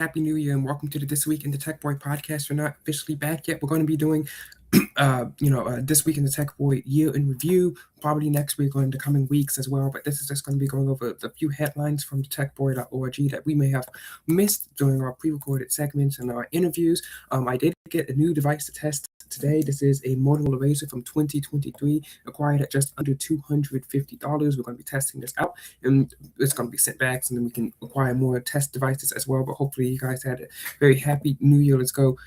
Happy New Year and welcome to the This Week in the Tech Boy podcast. We're not officially back yet. We're going to be doing, This Week in the Tech Boy year in review, probably next week or in the coming weeks as well. But this is just going to be going over the few headlines from thetechboy.org that we may have missed during our pre-recorded segments and our interviews. I did get a new device to test today. This is a Motorola Razr from 2023, acquired at just under $250. We're going to be testing this out, and it's going to be sent back, and then we can acquire more test devices as well. But hopefully, you guys had a very happy New Year. Let's go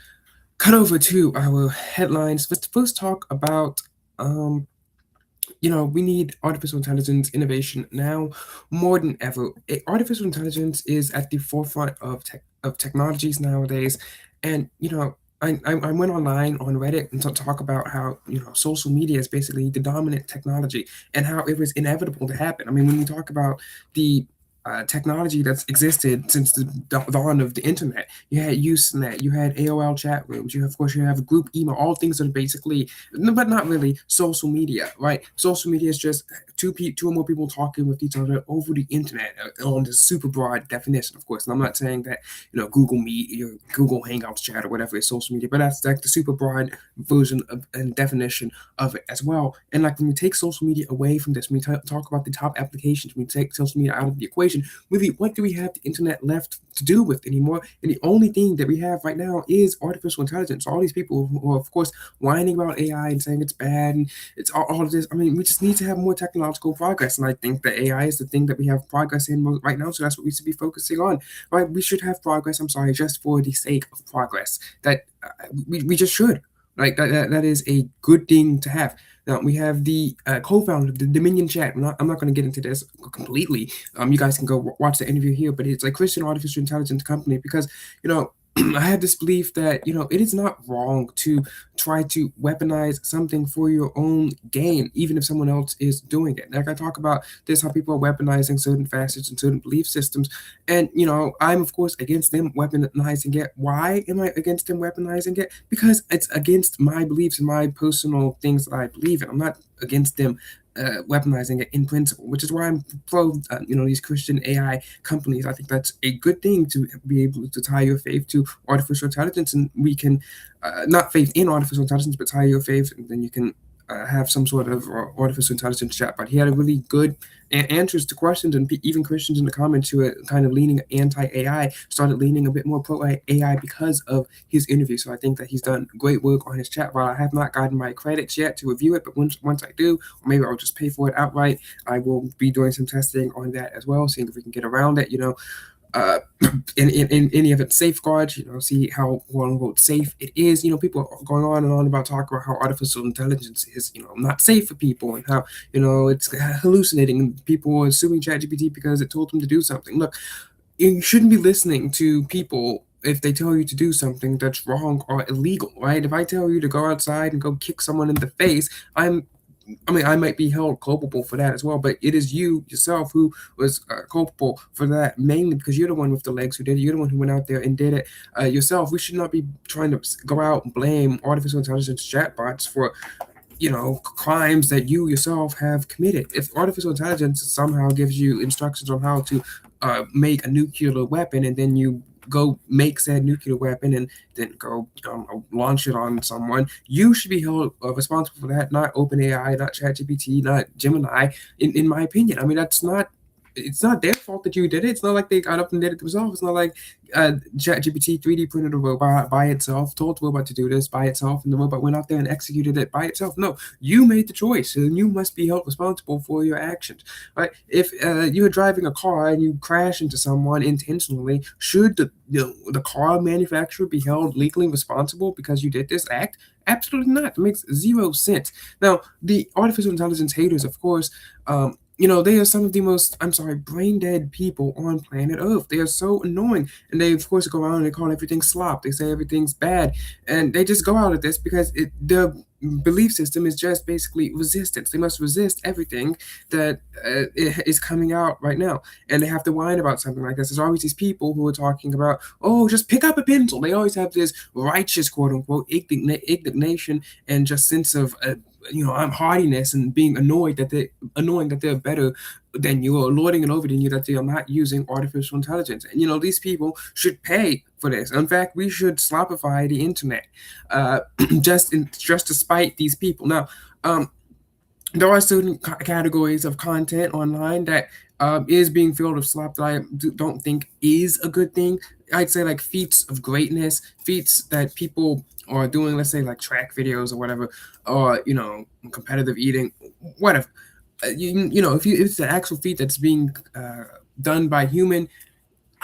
cut over to our headlines. Let's first talk about we need artificial intelligence innovation now more than ever. Artificial intelligence is at the forefront of technologies nowadays, and I went online on Reddit and talk about how social media is basically the dominant technology and how it was inevitable to happen. I mean, when you talk about the technology that's existed since the dawn of the internet. You had Usenet, you had AOL chat rooms, of course, you have group email, all things that are basically, but not really, social media, right? Social media is just two or more people talking with each other over the internet on the super broad definition, of course. And I'm not saying that, Google Meet, your Google Hangouts chat or whatever is social media, but that's like the super broad version of and definition of it as well. And like when we take social media away from this, when we talk about the top applications, when we take social media out of the equation, really, what do we have the internet left to do with anymore? And the only thing that we have right now is artificial intelligence. All these people who are, of course, whining about AI and saying it's bad and it's all of this. I mean, we just need to have more technological progress. And I think that AI is the thing that we have progress in right now. So that's what we should be focusing on, right? We should have progress, just for the sake of progress. That we just should. Like that is a good thing to have. Now we have the co-founder of the Dominion Chat. I'm not going to get into this completely. You guys can go watch the interview here, but it's a Christian artificial intelligence company because I have this belief that it is not wrong to try to weaponize something for your own gain, even if someone else is doing it. Like I talk about this, how people are weaponizing certain facets and certain belief systems, and I'm of course against them weaponizing it. Why am I against them weaponizing it? Because it's against my beliefs and my personal things that I believe in. I'm not against them weaponizing it in principle, which is why I'm pro, these Christian AI companies. I think that's a good thing to be able to tie your faith to artificial intelligence, and we can not faith in artificial intelligence, but tie your faith, and then you can have some sort of artificial intelligence chat. But he had a really good answers to questions, and even Christians in the comments who are kind of leaning anti-AI started leaning a bit more pro-AI because of his interview. So I think that he's done great work on his chat. While I have not gotten my credits yet to review it, but once I do, or maybe I'll just pay for it outright, I will be doing some testing on that as well, seeing if we can get around it. Uh, in any of its safeguards, see how quote unquote safe it is. People are going on and on about talking about how artificial intelligence is, not safe for people, and how, it's hallucinating, and people are suing ChatGPT because it told them to do something. Look, you shouldn't be listening to people if they tell you to do something that's wrong or illegal, right? If I tell you to go outside and go kick someone in the face, I might be held culpable for that as well, but it is you yourself who was culpable for that, mainly because you're the one with the legs who did it. You're the one who went out there and did it yourself. We should not be trying to go out and blame artificial intelligence chatbots for crimes that you yourself have committed. If artificial intelligence somehow gives you instructions on how to make a nuclear weapon, and then you go make said nuclear weapon and then go launch it on someone, you should be held responsible for that, not OpenAI, not ChatGPT, not Gemini, in my opinion. I mean, it's not their fault that you did it. It's not like they got up and did it themselves. It's not like ChatGPT 3D printed a robot by itself, told the robot to do this by itself, and the robot went out there and executed it by itself. No, you made the choice, and you must be held responsible for your actions. Right? If you are driving a car and you crash into someone intentionally, should the car manufacturer be held legally responsible because you did this act? Absolutely not. It makes zero sense. Now, the artificial intelligence haters, of course, they are some of the most, brain dead people on planet Earth. They are so annoying. And they, of course, go around and they call everything slop. They say everything's bad. And they just go out at this because their belief system is just basically resistance. They must resist everything that is coming out right now. And they have to whine about something like this. There's always these people who are talking about, oh, just pick up a pencil. They always have this righteous, quote unquote, indignation and just sense of haughtiness and being annoying that they're better than you, or lording it over than you, that they are not using artificial intelligence. And these people should pay for this. In fact, we should slopify the internet, uh, just to spite these people. Now, um, there are certain categories of content online that is being filled with slop that I don't think is a good thing. I'd say like feats of greatness, feats that people are doing, let's say like track videos or whatever, or competitive eating, whatever. If it's an actual feat that's being done by human,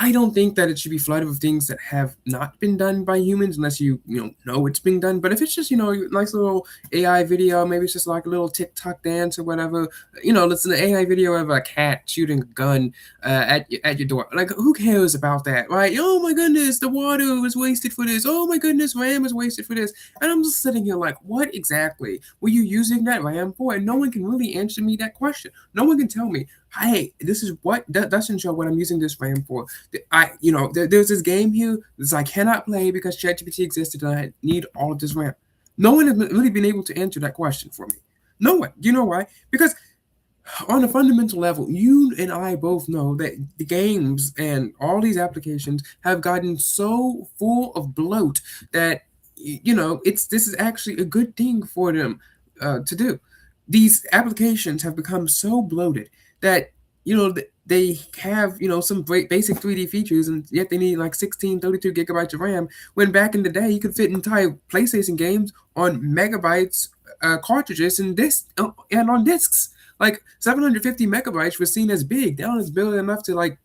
I don't think that it should be flooded with things that have not been done by humans unless you know it's being done. But if it's just a nice little AI video, maybe it's just like a little TikTok dance or whatever. It's an AI video of a cat shooting a gun at your door. Like, who cares about that, right? Oh my goodness, the water was wasted for this. Oh my goodness, RAM was wasted for this. And I'm just sitting here like, what exactly were you using that RAM for? And no one can really answer me that question. No one can tell me, hey, this is what that doesn't show what I'm using this RAM for. There's this game here that I cannot play because ChatGPT existed and I need all of this RAM. No one has really been able to answer that question for me. No one. Do you know why? Because on a fundamental level, you and I both know that the games and all these applications have gotten so full of bloat that this is actually a good thing for them to do. These applications have become so bloated that they have some great basic 3D features, and yet they need like 16, 32 gigabytes of RAM. When back in the day, you could fit entire PlayStation games on megabytes cartridges and on discs. Like 750 megabytes was seen as big. Now it's barely enough to like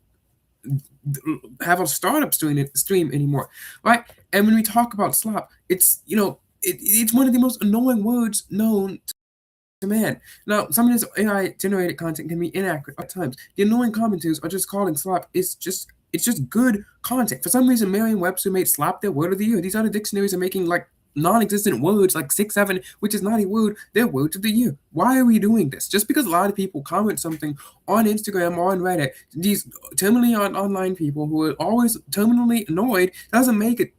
have a startup stream anymore, right? And when we talk about slop, it's one of the most annoying words known to man. Now, some of this AI generated content can be inaccurate at times. The annoying commenters are just calling slop. It's just good content. For some reason, Merriam-Webster made slop their word of the year. These other dictionaries are making like non-existent words like 6, 7, which is not a word, they're words of the year. Why are we doing this? Just because a lot of people comment something on Instagram or on Reddit, these terminally online people who are always terminally annoyed, doesn't make it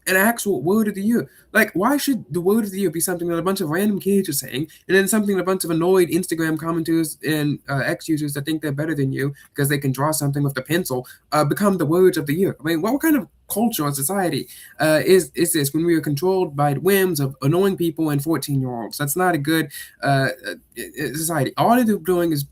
an actual word of the year. Like, why should the word of the year be something that a bunch of random kids are saying, and then something that a bunch of annoyed Instagram commenters and X users that think they're better than you because they can draw something with the pencil become the words of the year? I mean, what kind of culture or society is this when we are controlled by the whims of annoying people and 14-year-olds? That's not a good society. All they're doing is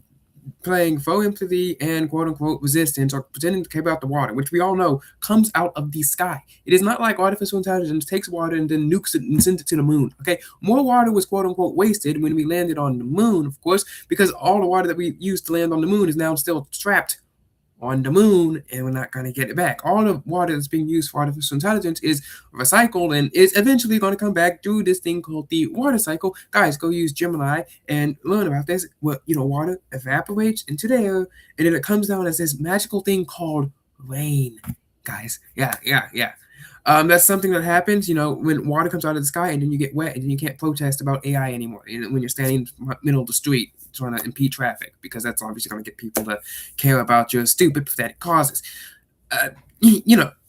playing faux empathy and quote unquote resistance, or pretending to care about the water, which we all know comes out of the sky. It is not like artificial intelligence takes water and then nukes it and sends it to the moon. Okay, more water was quote unquote wasted when we landed on the moon, of course, because all the water that we used to land on the moon is now still trapped on the moon, and we're not going to get it back. All the water that's being used for artificial intelligence is recycled and is eventually going to come back through this thing called the water cycle. Guys, go use Gemini and learn about this. Well, water evaporates into the air, and then it comes down as this magical thing called rain. Guys, yeah, yeah, yeah. That's something that happens, when water comes out of the sky and then you get wet and then you can't protest about AI anymore. When you're standing in the middle of the street trying to impede traffic, because that's obviously going to get people to care about your stupid, pathetic causes. Uh,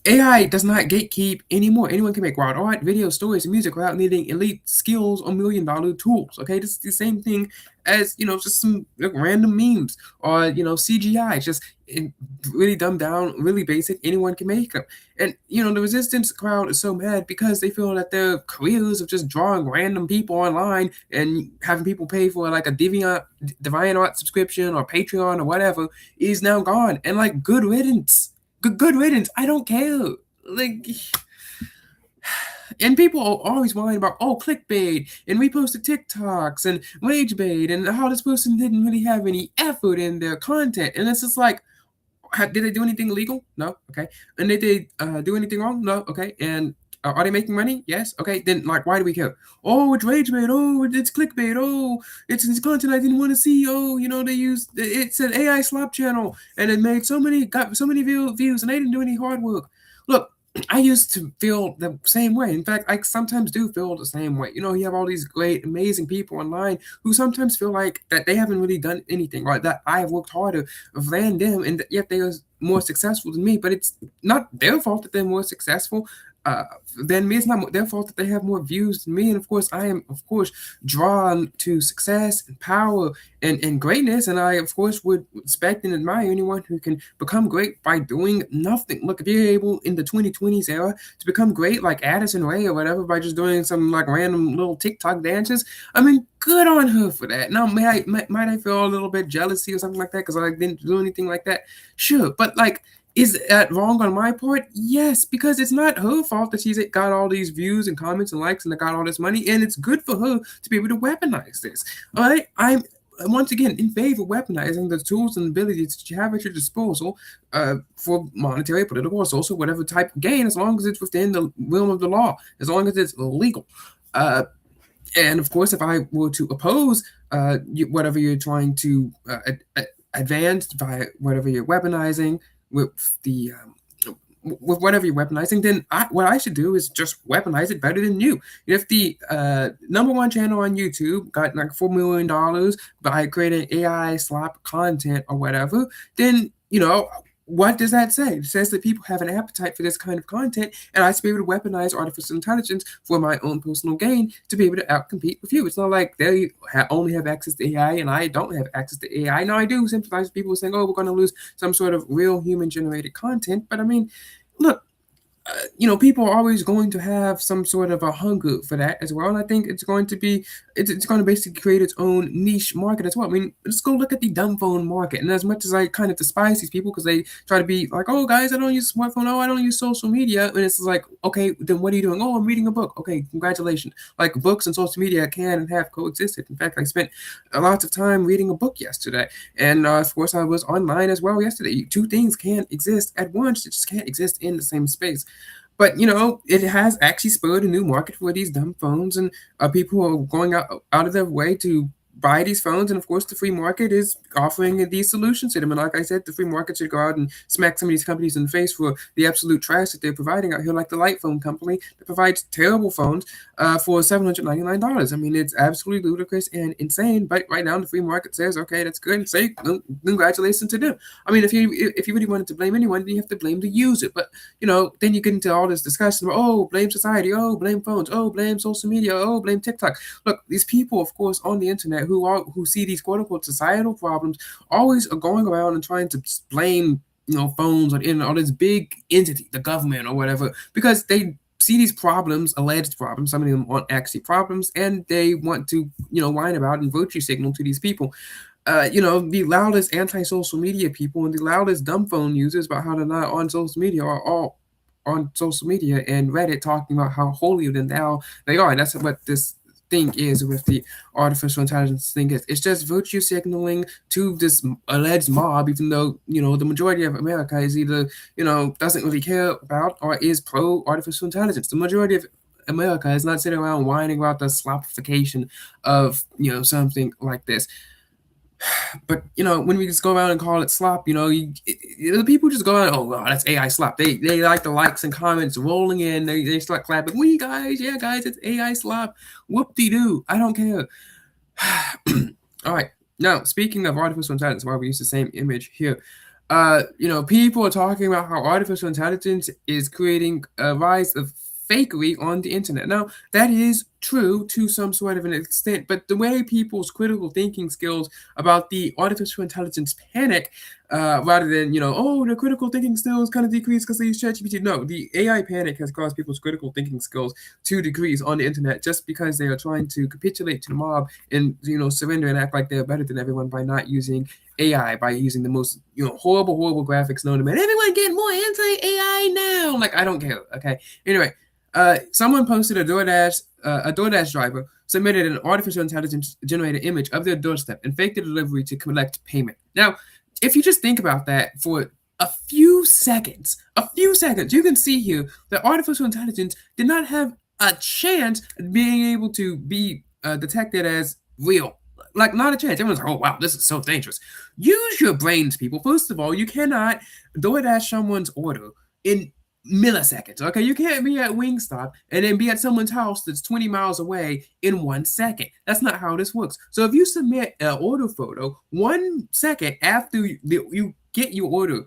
AI does not gatekeep anymore. Anyone can make wild art, video, stories, and music without needing elite skills or $1 million tools. Okay, this is the same thing as just some random memes or CGI. It's just really dumbed down, really basic. Anyone can make them. And the resistance crowd is so mad because they feel that their careers of just drawing random people online and having people pay for like a DeviantArt subscription or Patreon or whatever is now gone. And like, good riddance. Good riddance. I don't care. Like, and people are always worrying about clickbait and reposted TikToks and rage bait and how this person didn't really have any effort in their content. And it's just like, did they do anything illegal? No. Okay. And did they do anything wrong? No. Okay. And are they making money? Yes. Okay. Then like, why do we care? Oh, it's rage bait. Oh, it's clickbait. Oh, it's content I didn't want to see. Oh, they used it's an AI slop channel and it got so many views and they didn't do any hard work. Look, I used to feel the same way. In fact, I sometimes do feel the same way. You have all these great, amazing people online who sometimes feel like that they haven't really done anything, right? That I have worked harder than them, and yet they are more successful than me. But it's not their fault that they're more successful. uh, then it's not their fault that they have more views than me. And of course, I am, of course, drawn to success and power and greatness. And I, of course, would respect and admire anyone who can become great by doing nothing. Look, if you're able in the 2020s era to become great like Addison Rae or whatever by just doing some like random little TikTok dances, I mean, good on her for that. Now, might I feel a little bit jealousy or something like that because I didn't do anything like that? Sure, but like, is that wrong on my part? Yes, because it's not her fault that she's got all these views and comments and likes and got all this money, and it's good for her to be able to weaponize this. All right, I'm once again in favor of weaponizing the tools and abilities that you have at your disposal for monetary, political, or social, whatever type of gain, as long as it's within the realm of the law, as long as it's legal. Uh, and of course, if I were to oppose whatever you're trying to advance by whatever you're weaponizing with the with whatever you're weaponizing, then what I should do is just weaponize it better than you. If the number one channel on YouTube got like $4 million by creating AI slap content or whatever, then what does that say? It says that people have an appetite for this kind of content, and I should be able to weaponize artificial intelligence for my own personal gain to be able to outcompete with you. It's not like they only have access to AI and I don't have access to AI. Now, I do sympathize with people saying, oh, we're going to lose some sort of real human generated content. But I mean, look, people are always going to have some sort of a hunger for that as well. And I think it's going to basically create its own niche market as well. I mean, let's go look at the dumb phone market. And as much as I kind of despise these people because they try to be like, oh, guys, I don't use a smartphone. Oh, I don't use social media. And it's like, okay, then what are you doing? Oh, I'm reading a book. Okay, congratulations. Like books and social media can and have coexisted. In fact, I spent a lot of time reading a book yesterday. And of course, I was online as well yesterday. Two things can't exist at once. It just can't exist in the same space. But it has actually spurred a new market for these dumb phones, and people are going out of their way to buy these phones. And of course, the free market is offering these solutions to them. And like I said, the free market should go out and smack some of these companies in the face for the absolute trash that they're providing out here, like the Light Phone company that provides terrible phones for $799. I mean, it's absolutely ludicrous and insane. But right now, the free market says, okay, that's good. Say congratulations to them. I mean, if you really wanted to blame anyone, then you have to blame the user. But then you get into all this discussion about, oh, blame society, oh, blame phones, oh, blame social media, oh, blame TikTok. Look, these people, of course, on the internet who see these quote unquote societal problems always are going around and trying to blame phones or the internet or this big entity, the government or whatever, because they see these problems, alleged problems, some of them aren't actually problems, and they want to whine about and virtue signal to these people. The loudest anti-social media people and the loudest dumb phone users about how they're not on social media are all on social media and Reddit talking about how holier than thou they are. And that's what this thing is with the artificial intelligence thing is. It's just virtue signaling to this alleged mob, even though, the majority of America is either, doesn't really care about or is pro artificial intelligence. The majority of America is not sitting around whining about the slopification of, something like this. But when we just go around and call it slop, the people just go around, oh wow, that's AI slop. They like the likes and comments rolling in. They start clapping. We guys, yeah guys, it's AI slop. Whoop de doo. I don't care. All right. Now speaking of artificial intelligence, why we use the same image here. People are talking about how artificial intelligence is creating a rise of fakery on the internet. Now, that is true to some sort of an extent, but the way people's critical thinking skills about the artificial intelligence panic, rather than, oh, the critical thinking skills kind of decrease because they use ChatGPT. No, the AI panic has caused people's critical thinking skills to decrease on the internet just because they are trying to capitulate to the mob and, surrender and act like they're better than everyone by not using AI, by using the most, horrible graphics known to man. Everyone get more anti-AI now. Like, I don't care. Okay. Anyway, someone posted a DoorDash driver submitted an artificial intelligence generated image of their doorstep and faked the delivery to collect payment. Now, if you just think about that for a few seconds, you can see here that artificial intelligence did not have a chance of being able to be detected as real. Like, not a chance. Everyone's like, oh, wow, this is so dangerous. Use your brains, people. First of all, you cannot DoorDash someone's order in milliseconds. Okay, you can't be at Wingstop and then be at someone's house that's 20 miles away in 1 second. That's not how this works. So if you submit an order photo 1 second after you get your order,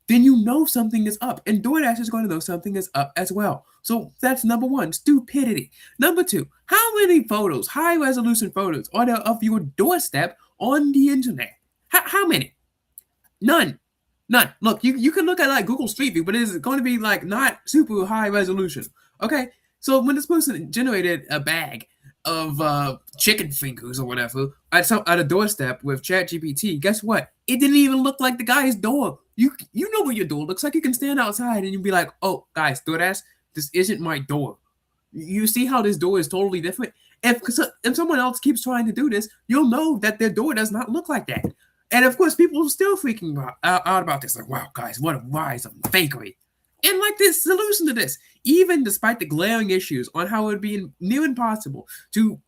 then you know something is up. And DoorDash is going to know something is up as well. So that's number one, stupidity. Number two, how many photos, high resolution photos, are there of your doorstep on the internet? How many? None. None. Look, you can look at like Google Street View, but it's going to be like not super high resolution. Okay? So when this person generated a bag of chicken fingers or whatever at a doorstep with ChatGPT, guess what? It didn't even look like the guy's door. You know what your door looks like. You can stand outside and you'd be like, oh, guys, DoorDash, this isn't my door. You see how this door is totally different? If someone else keeps trying to do this, you'll know that their door does not look like that. And of course, people are still freaking out about this. Like, wow, guys, what a rise of fakery. And like this solution to this, even despite the glaring issues on how it would be near impossible to,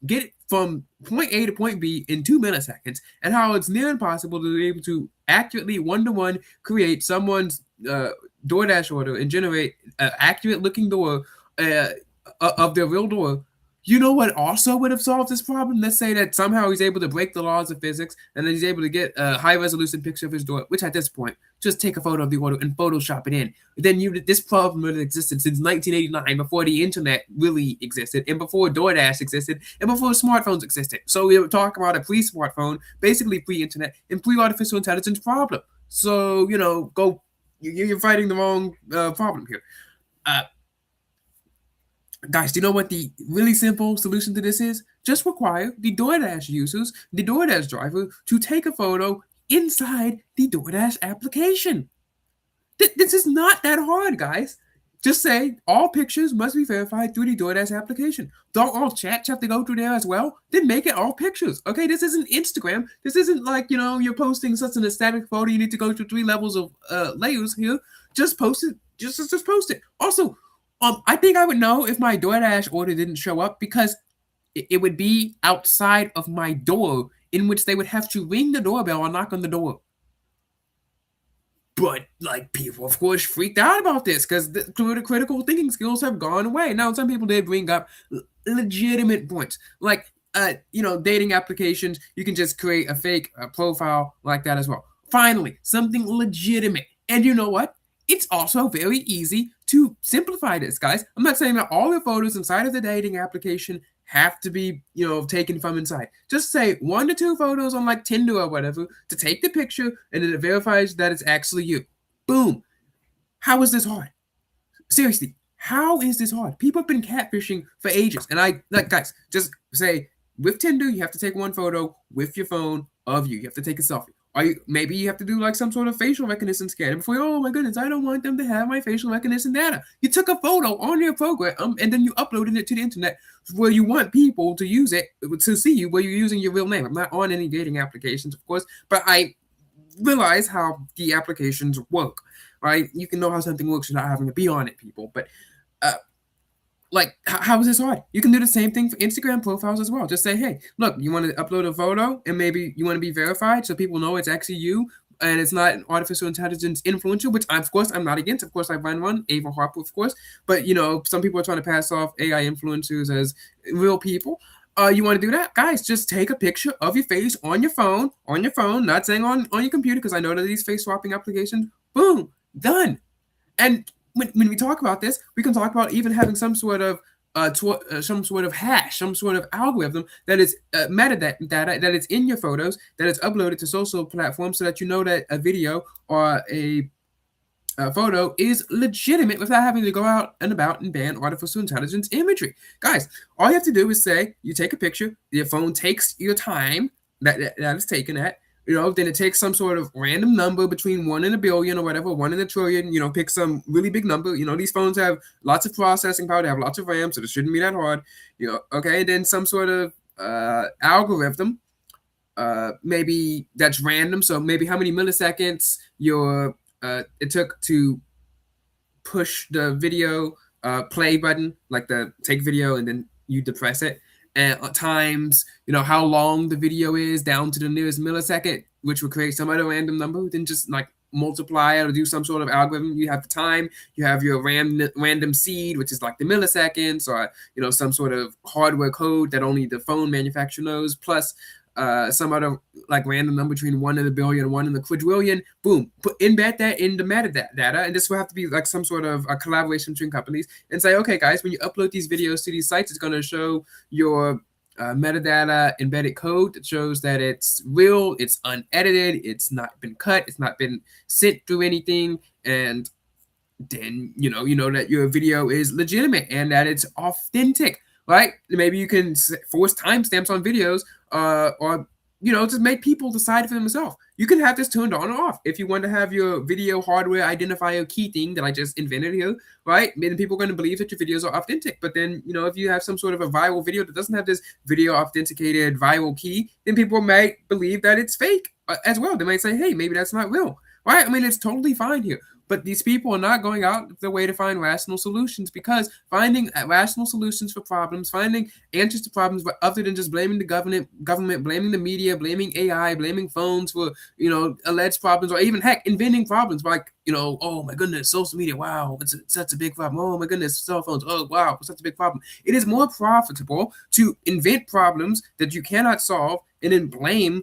get from point A to point B in 2 milliseconds, and how it's near impossible to be able to accurately one-to-one create someone's DoorDash order and generate an accurate looking door uh, of their real door. You know what also would have solved this problem? Let's say that somehow he's able to break the laws of physics and then he's able to get a high resolution picture of his door, which at this point, just take a photo of the order and Photoshop it in. Then this problem would have existed since 1989, before the internet really existed, and before DoorDash existed, and before smartphones existed. So we were talking about a pre-smartphone, basically pre-internet, and pre-artificial intelligence problem. So, you're fighting the wrong problem here. Guys, do you know what the really simple solution to this is? Just require the DoorDash users, the DoorDash driver, to take a photo inside the DoorDash application. This is not that hard, guys. Just say all pictures must be verified through the DoorDash application. Don't all chats have to go through there as well? Then make it all pictures. Okay, this isn't Instagram. This isn't like, you're posting such an static photo. You need to go through 3 levels of layers here. Just post it. Just post it. Also, I think I would know if my DoorDash order didn't show up because it would be outside of my door, in which they would have to ring the doorbell or knock on the door. But like people, of course, freaked out about this because the critical thinking skills have gone away. Now, some people did bring up legitimate points, like dating applications. You can just create a fake profile like that as well. Finally, something legitimate. And you know what? It's also very easy to simplify this, guys. I'm not saying that all your photos inside of the dating application have to be, taken from inside. Just say 1 to 2 photos on like Tinder or whatever to take the picture, and then it verifies that it's actually you. Boom. How is this hard? Seriously, how is this hard? People have been catfishing for ages. And guys, just say with Tinder, you have to take 1 photo with your phone of you. You have to take a selfie. Maybe you have to do like some sort of facial recognition scan before oh my goodness, I don't want them to have my facial recognition data. You took a photo on your program and then you uploaded it to the internet where you want people to use it to see you where you're using your real name. I'm not on any dating applications, of course, but I realize how the applications work, right? You can know how something works without having to be on it, people. But how is this hard? You can do the same thing for Instagram profiles as well. Just say, hey, look, you want to upload a photo and maybe you want to be verified so people know it's actually you and it's not an artificial intelligence influencer, which of course I'm not against. Of course I run one, Ava Harper, of course. But some people are trying to pass off AI influencers as real people. You want to do that? Guys, just take a picture of your face on your phone, not saying on your computer, because I know that these face swapping applications, boom, done. And when we talk about this, we can talk about even having some sort of hash, some sort of algorithm that is metadata that is in your photos, that is uploaded to social platforms, so that you know that a video or a photo is legitimate without having to go out and about and ban artificial intelligence imagery. Guys, all you have to do is say, you take a picture, your phone takes your time that is taken at, then it takes some sort of random number between 1 and a billion or whatever, 1 in a trillion, pick some really big number. These phones have lots of processing power, they have lots of RAM, so it shouldn't be that hard. Okay, and then some sort of algorithm, maybe that's random, so maybe how many milliseconds it took to push the video play button, like the take video, and then you depress it. And times, how long the video is down to the nearest millisecond, which will create some other random number. Then just like multiply it or do some sort of algorithm. You have the time, you have your random seed, which is like the milliseconds, or some sort of hardware code that only the phone manufacturer knows, plus some other like random number between 1 in a billion, 1 in a quadrillion. Boom, embed that in the metadata, and this will have to be like some sort of a collaboration between companies and say, okay, guys, when you upload these videos to these sites, it's going to show your metadata embedded code that shows that it's real, it's unedited, it's not been cut, it's not been sent through anything, and then you know that your video is legitimate and that it's authentic, right? Maybe you can force timestamps on videos, or just make people decide for themselves. You can have this turned on or off if you want to have your video hardware identifier key thing that I just invented here, right? Then people are going to believe that your videos are authentic. But then if you have some sort of a viral video that doesn't have this video authenticated viral key, then people might believe that it's fake as well. They might say, hey, maybe that's not real, right? I mean, it's totally fine here. But these people are not going out of their way to find rational solutions, because finding rational solutions for problems, finding answers to problems, but other than just blaming the government, blaming the media, blaming AI, blaming phones for alleged problems, or even heck inventing problems like oh my goodness, social media, wow, it's such a big problem. Oh my goodness, cell phones, oh wow, it's such a big problem. It is more profitable to invent problems that you cannot solve and then blame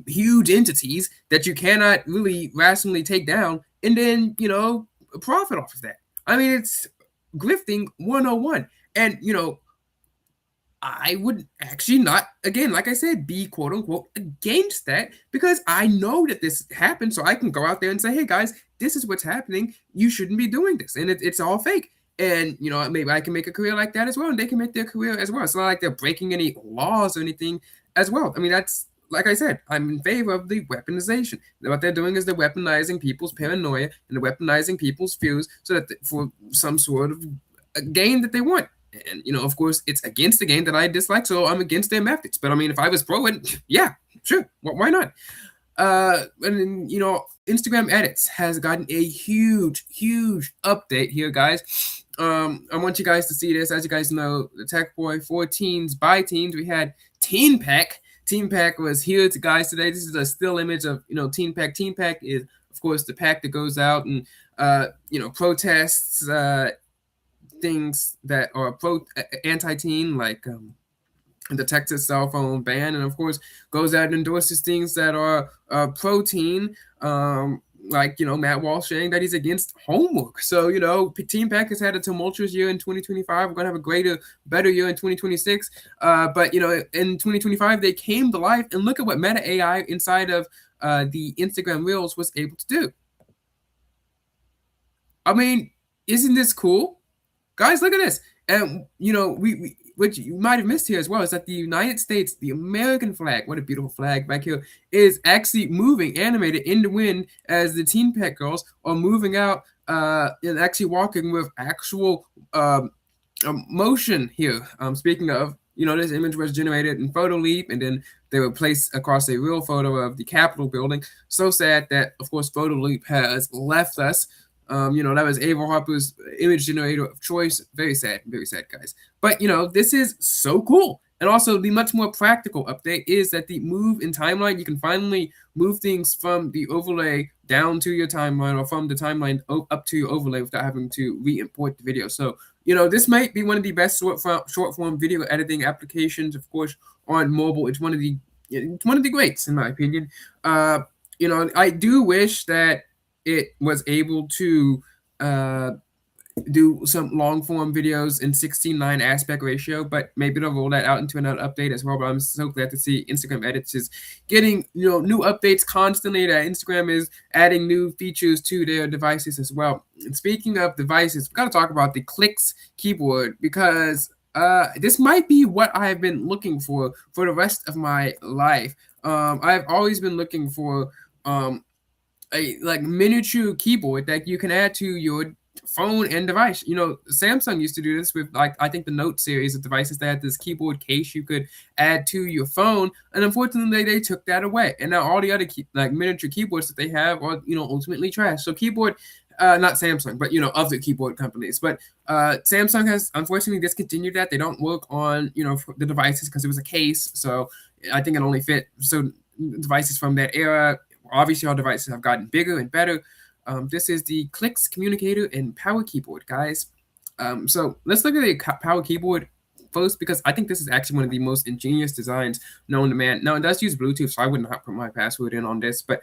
huge entities that you cannot really rationally take down, and then profit off of that. I mean, it's grifting 101. And I would actually not, again, like I said, be quote unquote against that, because I know that this happened. So I can go out there and say, hey guys, this is what's happening. You shouldn't be doing this. And it's all fake. And maybe I can make a career like that as well, and they can make their career as well. It's not like they're breaking any laws or anything as well. I mean, that's, like I said, I'm in favor of the weaponization. What they're doing is they're weaponizing people's paranoia and they're weaponizing people's fears so that for some sort of gain that they want. And of course, it's against the game that I dislike, so I'm against their methods. But I mean, if I was pro it, yeah, sure, why not? And then, Instagram edits has gotten a huge update here, guys. I want you guys to see this. As you guys know, the Tech Boy for teens by teens. We had Teen Pack. Teen Pack was here to guys today. This is a still image of Teen Pack. Teen Pack is, of course, the pack that goes out and protests things that are anti-teen, like the Texas cell phone ban, and of course goes out and endorses things that are pro-teen, like Matt Walsh saying that he's against homework. So Teen Pack has had a tumultuous year in 2025. We're gonna have a better year in 2026. But in 2025 they came to life, and look at what Meta AI inside of the Instagram Reels was able to do. I mean, isn't this cool? Guys, look at this. And we which you might have missed here as well, is that the United States, the American flag, what a beautiful flag back here, is actually moving, animated in the wind, as the Teen Pack girls are moving out and actually walking with actual motion here. Speaking of, this image was generated in PhotoLeap, and then they were placed across a real photo of the Capitol building. So sad that, of course, PhotoLeap has left us. That was Ava Harper's image generator of choice. Very sad, guys. But, this is so cool. And also, the much more practical update is that the move in timeline, you can finally move things from the overlay down to your timeline, or from the timeline up to your overlay without having to re-import the video. So, this might be one of the best short form video editing applications, of course, on mobile. It's one of the greats, in my opinion. I do wish that it was able to do some long form videos in 16:9 aspect ratio, but maybe they'll roll that out into another update as well. But I'm so glad to see Instagram edits is getting new updates constantly, that Instagram is adding new features to their devices as well. And speaking of devices, we've got to talk about the Clicks keyboard, because this might be what I've been looking for the rest of my life. I've always been looking for a miniature keyboard that you can add to your phone and device. Samsung used to do this with, I think, the Note series of devices that had this keyboard case you could add to your phone, and unfortunately they took that away, and now all the other miniature keyboards that they have are ultimately trash. So keyboard, not Samsung, but other keyboard companies, but Samsung has unfortunately discontinued that. They don't work on the devices because it was a case, so I think it only fit devices from that era. Obviously, our devices have gotten bigger and better. This is the Clicks communicator and power keyboard, guys. So let's look at the power keyboard first because I think this is actually one of the most ingenious designs known to man. Now it does use Bluetooth, so I would not put my password in on this, but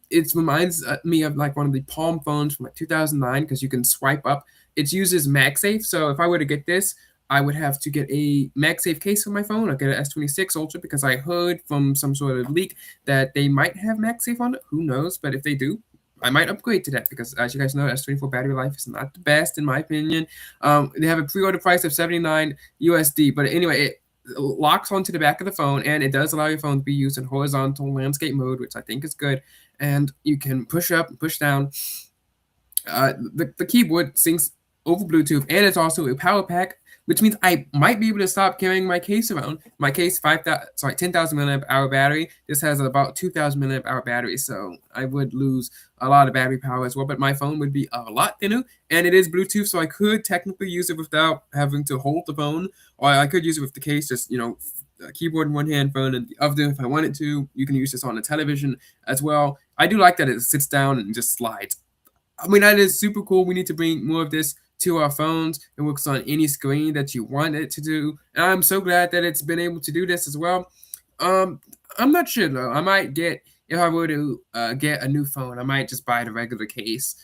it reminds me of like one of the Palm phones from like 2009 because you can swipe up. It uses MagSafe, so if I were to get this, I would have to get a MagSafe case for my phone. I'll get an S26 Ultra because I heard from some sort of leak that they might have MagSafe on it. Who knows? But if they do, I might upgrade to that because, as you guys know, S24 battery life is not the best in my opinion. They have a pre-order price of 79 USD, but anyway, it locks onto the back of the phone, and it does allow your phone to be used in horizontal landscape mode, which I think is good. And you can push up and push down. The keyboard syncs over Bluetooth, and it's also a power pack, which means I might be able to stop carrying my case around. My case, 10,000 milliamp hour battery. This has about 2,000 milliamp hour battery, so I would lose a lot of battery power as well. But my phone would be a lot thinner, and it is Bluetooth, so I could technically use it without having to hold the phone, or I could use it with the case, just keyboard in one hand, phone in the other if I wanted to. You can use this on the television as well. I do like that it sits down and just slides. I mean, that is super cool. We need to bring more of this to our phones. It works on any screen that you want it to do. And I'm so glad that it's been able to do this as well. Um, I'm not sure though. I might get, if I were to get a new phone, I might just buy the regular case.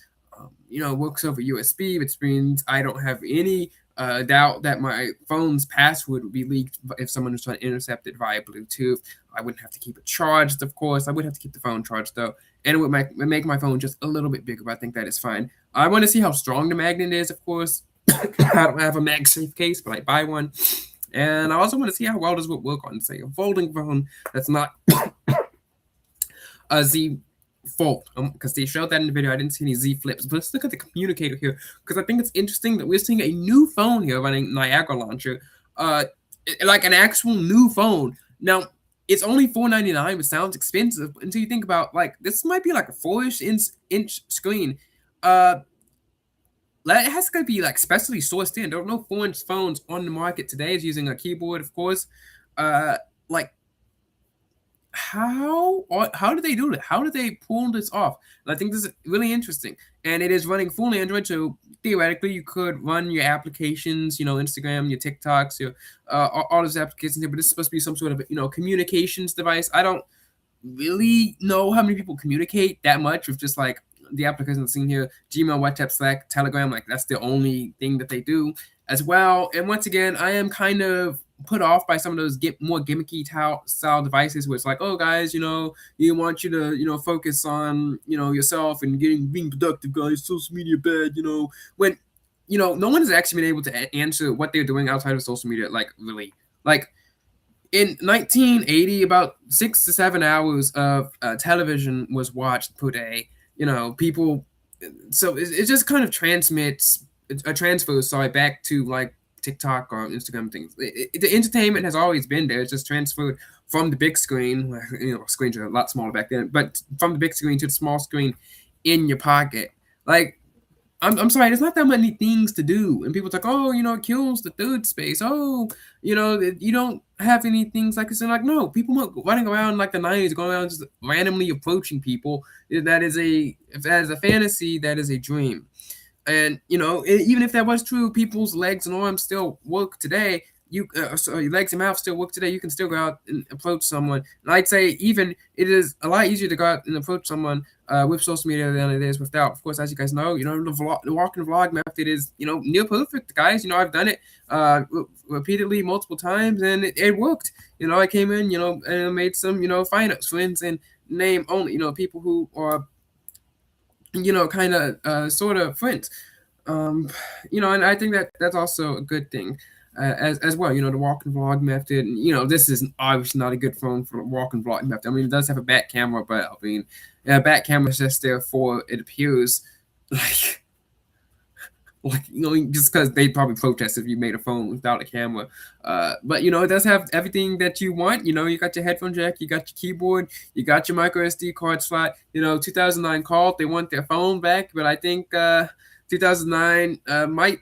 It works over USB, which means I don't have any doubt that my phone's password would be leaked if someone was trying to intercept it via Bluetooth. I wouldn't have to keep it charged, of course. I would have to keep the phone charged though, and it would make my phone just a little bit bigger. But I think that is fine. I want to see how strong the magnet is, of course. I don't have a MagSafe case, but I buy one, and I also want to see how well this would work on, say, a folding phone that's not a Z Fold, because they showed that in the video. I didn't see any Z flips, but let's look at the communicator here because I think it's interesting that we're seeing a new phone here running Niagara Launcher, like an actual new phone. Now it's only $499, which sounds expensive until you think about like this might be like a 4-ish inch screen. It has to be like specially sourced in. There are no 4-inch phones on the market today. It's using a keyboard, of course. Like how do they do it? How do they pull this off? And I think this is really interesting. And it is running full Android, so theoretically you could run your applications, Instagram, your TikToks, your all those applications here. But this is supposed to be some sort of communications device. I don't really know how many people communicate that much with just like the applications seen here: Gmail, WhatsApp, Slack, Telegram. Like that's the only thing that they do as well. And once again, I am kind of put off by some of those more gimmicky style devices where it's like, oh guys, you want you to focus on yourself and being productive, guys. Social media bad, when no one has actually been able to answer what they're doing outside of social media, like really. Like in 1980, about 6 to 7 hours of television was watched per day. People. So it just kind of transfers, sorry, back to like TikTok or Instagram things. The entertainment has always been there. It's just transferred from the big screen. Screens are a lot smaller back then, but from the big screen to the small screen in your pocket. Like I'm sorry, there's not that many things to do. And people's like, oh, it kills the third space. Oh, you don't have any things like this. And like, no, people running around like the 90s, going around just randomly approaching people. That is if that is a fantasy, that is a dream. And even if that was true, people's legs and arms still work today. Your legs and mouth still work today. You can still go out and approach someone. And I'd say even it is a lot easier to go out and approach someone with social media than it is without. Of course, as you guys know, the walk and vlog method is near perfect, guys. I've done it repeatedly multiple times, and it worked. I came in, and made some friends and name only people who are kind of sort of friends. And I think that's also a good thing as well. The walk and vlog method. And, this is obviously not a good phone for the walk and vlog method. I mean, it does have a back camera, but I mean, back camera is just there for it appears like. Just because they probably protest if you made a phone without a camera. But it does have everything that you want. You got your headphone jack, you got your keyboard, you got your micro SD card slot. 2009 called, they want their phone back, but I think 2009 might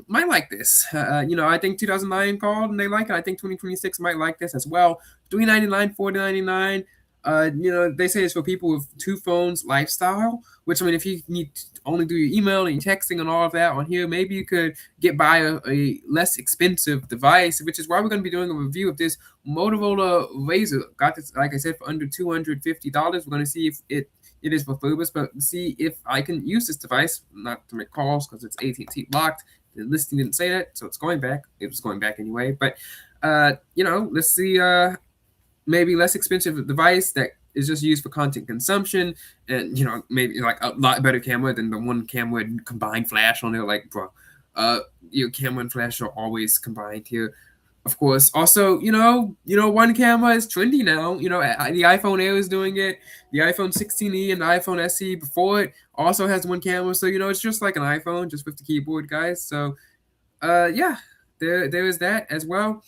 like this. I think 2009 called and they like it. I think 2026 might like this as well. $399, $499. They say it's for people with two phones lifestyle. Which I mean, if you need to only do your email and your texting and all of that on here, maybe you could get by a less expensive device. Which is why we're going to be doing a review of this Motorola Razr. Got this, like I said, for under $250. We're going to see if it is refurbished, but see if I can use this device, not to make calls because it's AT&T locked. The listing didn't say that, so it's going back. It was going back anyway, but let's see. Maybe less expensive device that is just used for content consumption, and maybe like a lot better camera than the one camera and combined flash on there. Like, bro, uh, your camera and flash are always combined here. Of course, also, one camera is trendy now. The iPhone Air is doing it. The iPhone 16e and the iPhone SE before it also has one camera. So, it's just like an iPhone, just with the keyboard, guys. So, yeah, there is that as well,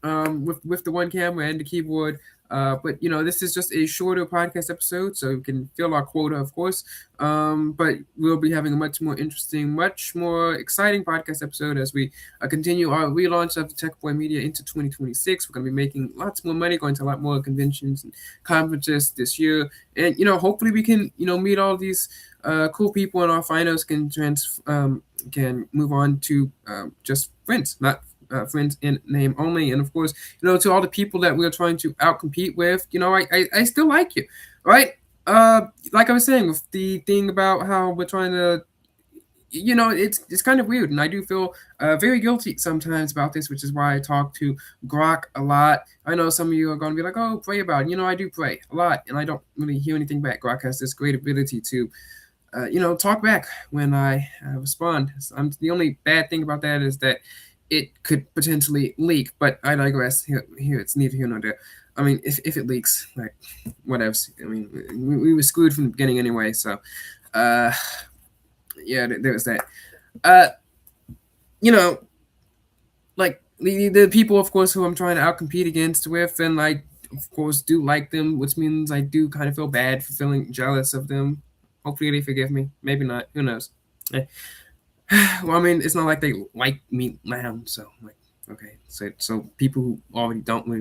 with the one camera and the keyboard. But this is just a shorter podcast episode, so we can fill our quota, of course. But we'll be having a much more interesting, much more exciting podcast episode as we continue our relaunch of the Tech Boy Media into 2026. We're going to be making lots more money, going to a lot more conventions and conferences this year, and hopefully we can meet all these cool people, and our finals can move on to just friends, not friends in name only. And of course, to all the people that we're trying to outcompete with, I still like you, right? Like I was saying, with the thing about how we're trying to, it's kind of weird, and I do feel very guilty sometimes about this, which is why I talk to Grok a lot. I know some of you are going to be like, "Oh, pray about it." I do pray a lot, and I don't really hear anything back. Grok has this great ability to talk back when I respond. The only bad thing about that is that it could potentially leak, but I digress. Here, it's neither here nor there. I mean, if it leaks, like, whatever. I mean, we were screwed from the beginning anyway, so, uh, yeah, there was that. Uh, you know, like, the people, of course, who I'm trying to outcompete against with, and I, of course, do like them, which means I do kind of feel bad for feeling jealous of them. Hopefully they forgive me. Maybe not. Who knows? Eh. Well, I mean, it's not like they like me now, so like, okay, so people who already don't really like